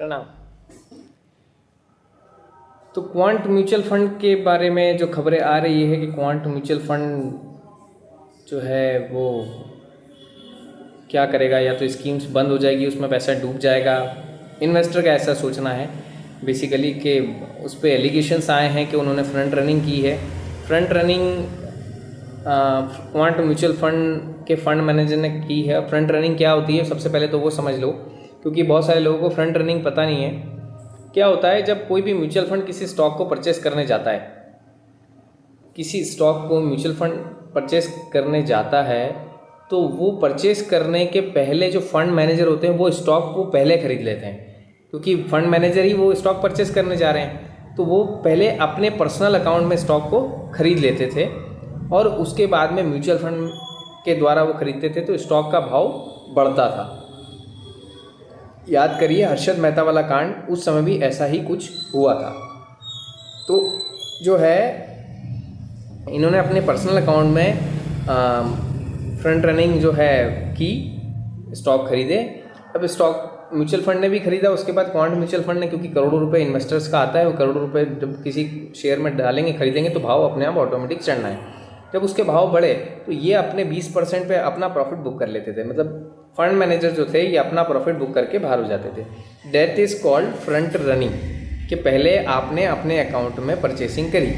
प्रणाम। तो quant mutual fund के बारे में जो खबरें आ रही है कि क्वांट म्यूचुअल फंड जो है वो क्या करेगा, या तो स्कीम्स बंद हो जाएगी, उसमें पैसा डूब जाएगा। इन्वेस्टर का ऐसा सोचना है बेसिकली कि उस पर एलिगेशंस आए हैं कि उन्होंने फ्रंट रनिंग की है। Front running quant mutual fund के फंड मैनेजर ने की है। फ्रंट रनिंग क्या होती है सबसे पहले तो वो समझ लो, क्योंकि बहुत सारे लोगों को फ्रंट रनिंग पता नहीं है। क्या होता है जब कोई भी म्यूचुअल फंड किसी स्टॉक को परचेस करने जाता है, किसी स्टॉक को म्यूचुअल फंड परचेस करने जाता है, तो वो परचेस करने के पहले जो फंड मैनेजर होते हैं वो स्टॉक को पहले खरीद लेते हैं, क्योंकि फंड मैनेजर ही वो स्टॉक परचेस करने जा रहे हैं। तो वो पहले अपने पर्सनल अकाउंट में स्टॉक को खरीद लेते थे और उसके बाद में म्यूचुअल फंड के द्वारा वो खरीदते थे, तो स्टॉक का भाव बढ़ता था। याद करिए हर्षद मेहता वाला कांड, उस समय भी ऐसा ही कुछ हुआ था। तो जो है इन्होंने अपने पर्सनल अकाउंट में फ्रंट रनिंग जो है की, स्टॉक खरीदे। अब स्टॉक म्यूचुअल फंड ने भी खरीदा, उसके बाद क्वांट म्यूचुअल फंड ने, क्योंकि करोड़ों रुपए इन्वेस्टर्स का आता है, वो करोड़ों रुपए जब किसी शेयर में डालेंगे, खरीदेंगे, तो भाव अपने आप ऑटोमेटिक चढ़ना है। जब उसके भाव बढ़े तो ये अपने 20% पे अपना प्रॉफिट बुक कर लेते थे। मतलब फंड मैनेजर जो थे ये अपना प्रॉफिट बुक करके बाहर हो जाते थे। That is called front running, कि पहले आपने अपने अकाउंट में परचेसिंग करी।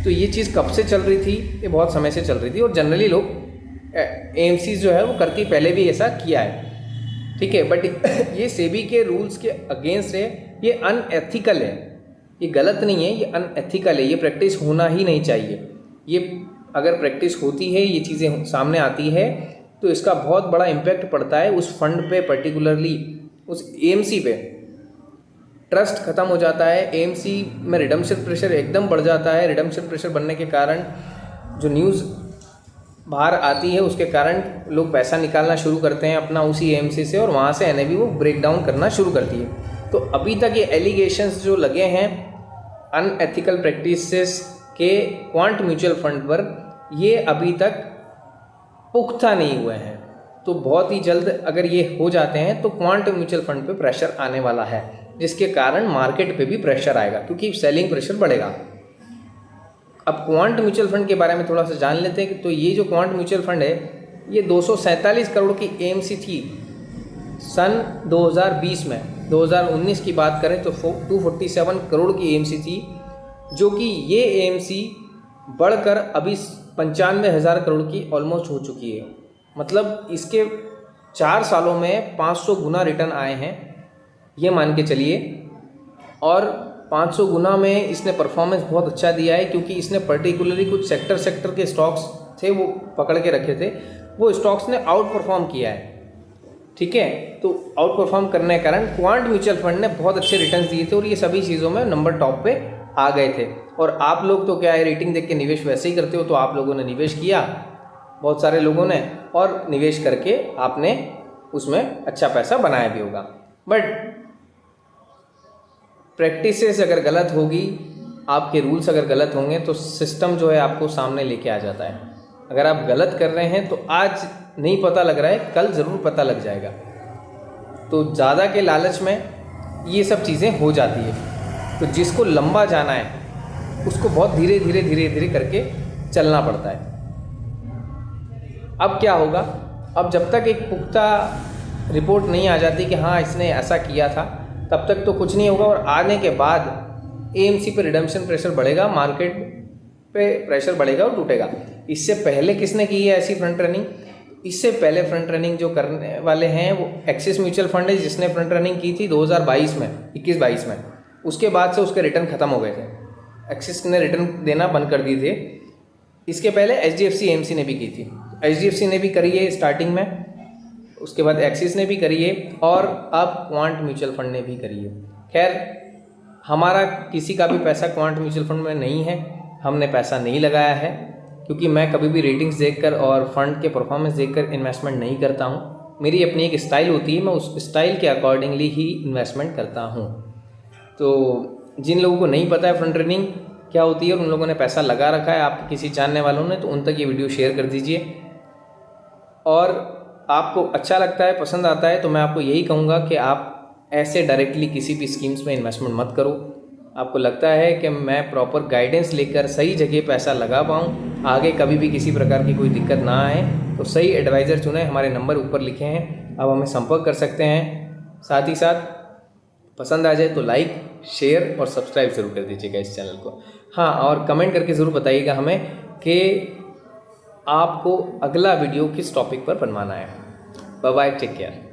तो ये चीज़ कब से चल रही थी? ये बहुत समय से चल रही थी, और जनरली लोग एएमसी जो है वो करके पहले भी ऐसा किया है, ठीक है। बट ये सेबी के रूल्स के अगेंस्ट है, ये अनएथिकल है, ये गलत नहीं है, ये अनएथिकल है, ये प्रैक्टिस होना ही नहीं चाहिए। ये अगर प्रैक्टिस होती है, ये चीज़ें सामने आती है, तो इसका बहुत बड़ा इम्पैक्ट पड़ता है उस फंड पे, पर्टिकुलरली उस एएमसी पे। ट्रस्ट खत्म हो जाता है, एएमसी में रिडम्पशन प्रेशर एकदम बढ़ जाता है। रिडम्पशन प्रेशर बढ़ने के कारण जो न्यूज़ बाहर आती है उसके कारण लोग पैसा निकालना शुरू करते हैं अपना उसी एएमसी से, और वहाँ से एनएवी वो ब्रेक डाउन करना शुरू करती है। तो अभी तक ये एलिगेशंस जो लगे हैं अनएथिकल प्रैक्टिसेस के क्वांट म्यूचुअल फंड पर, ये अभी तक पुख्ता नहीं हुए हैं। तो बहुत ही जल्द अगर ये हो जाते हैं तो क्वांट म्यूचुअल फंड पे प्रेशर आने वाला है, जिसके कारण मार्केट पे भी प्रेशर आएगा, क्योंकि सेलिंग प्रेशर बढ़ेगा। अब क्वांट म्यूचुअल फंड के बारे में थोड़ा सा जान लेते हैं कि तो ये जो क्वांट म्यूचुअल फंड है, ये 247 करोड़ की एएमसी थी सन 2020 में। 2019 की बात करें तो 247 करोड़ की एएमसी थी, जो कि ये एएमसी बढ़कर अभी 95,000 करोड़ की ऑलमोस्ट हो चुकी है। मतलब इसके 4 सालों में 500 गुना रिटर्न आए हैं, ये मान के चलिए। और 500 गुना में इसने परफॉर्मेंस बहुत अच्छा दिया है, क्योंकि इसने पर्टिकुलरली कुछ सेक्टर के स्टॉक्स थे वो पकड़ के रखे थे, वो स्टॉक्स ने आउट परफॉर्म किया है, ठीक है। तो आउट परफॉर्म करने के कारण क्वांट म्यूचुअल फंड ने बहुत अच्छे रिटर्न्स दिए थे, और ये सभी चीज़ों में नंबर टॉप पे आ गए थे। और आप लोग तो क्या है, रेटिंग देख के निवेश वैसे ही करते हो, तो आप लोगों ने निवेश किया, बहुत सारे लोगों ने, और निवेश करके आपने उसमें अच्छा पैसा बनाया भी होगा। बट प्रैक्टिसेस अगर गलत होगी, आपके रूल्स अगर गलत होंगे, तो सिस्टम जो है आपको सामने लेके आ जाता है। अगर आप गलत कर रहे हैं तो आज नहीं पता लग रहा है, कल ज़रूर पता लग जाएगा। तो ज़्यादा के लालच में ये सब चीज़ें हो जाती है। तो जिसको लंबा जाना है उसको बहुत धीरे धीरे करके चलना पड़ता है। अब क्या होगा, अब जब तक एक पुख्ता रिपोर्ट नहीं आ जाती कि हाँ इसने ऐसा किया था, तब तक तो कुछ नहीं होगा। और आने के बाद एएमसी पे रिडम्पशन प्रेशर बढ़ेगा, मार्केट पे प्रेशर बढ़ेगा और टूटेगा। इससे पहले किसने की है ऐसी फ्रंट रनिंग? इससे पहले फ्रंट रनिंग जो करने वाले हैं वो एक्सिस म्यूचुअल फंड है, जिसने फ्रंट रनिंग की थी 2022 में, 21-22 में। उसके बाद से उसके रिटर्न खत्म हो गए थे, एक्सिस ने रिटर्न देना बंद कर दिए थे। इसके पहले एचडीएफसी एएमसी ने भी की थी, एचडीएफसी ने भी करी है स्टार्टिंग में, उसके बाद एक्सिस ने भी करी है, और अब क्वांट म्यूचुअल फंड ने भी करी है। खैर हमारा किसी का भी पैसा क्वांट म्यूचुअल फंड में नहीं है, हमने पैसा नहीं लगाया है, क्योंकि मैं कभी भी रेटिंग्स देखकर और फंड के परफॉर्मेंस देखकर इन्वेस्टमेंट नहीं करता हूँ। मेरी अपनी एक स्टाइल होती है, मैं उस स्टाइल के अकॉर्डिंगली ही इन्वेस्टमेंट करता हूँ। तो जिन लोगों को नहीं पता है फ्रंट रनिंग क्या होती है और उन लोगों ने पैसा लगा रखा है आपके किसी जानने वालों ने, तो उन तक ये वीडियो शेयर कर दीजिए। और आपको अच्छा लगता है, पसंद आता है, तो मैं आपको यही कहूँगा कि आप ऐसे डायरेक्टली किसी भी स्कीम्स में इन्वेस्टमेंट मत करो। आपको लगता है कि मैं प्रॉपर गाइडेंस लेकर सही जगह पैसा लगा पाऊँ, आगे कभी भी किसी प्रकार की कोई दिक्कत ना आए, तो सही एडवाइज़र चुनें। हमारे नंबर ऊपर लिखे हैं, आप हमें संपर्क कर सकते हैं। साथ ही साथ पसंद आ जाए तो लाइक, शेयर और सब्सक्राइब ज़रूर कर दीजिएगा इस चैनल को। हाँ, और कमेंट करके ज़रूर बताइएगा हमें कि आपको अगला वीडियो किस टॉपिक पर बनवाना है। Bye bye, take care.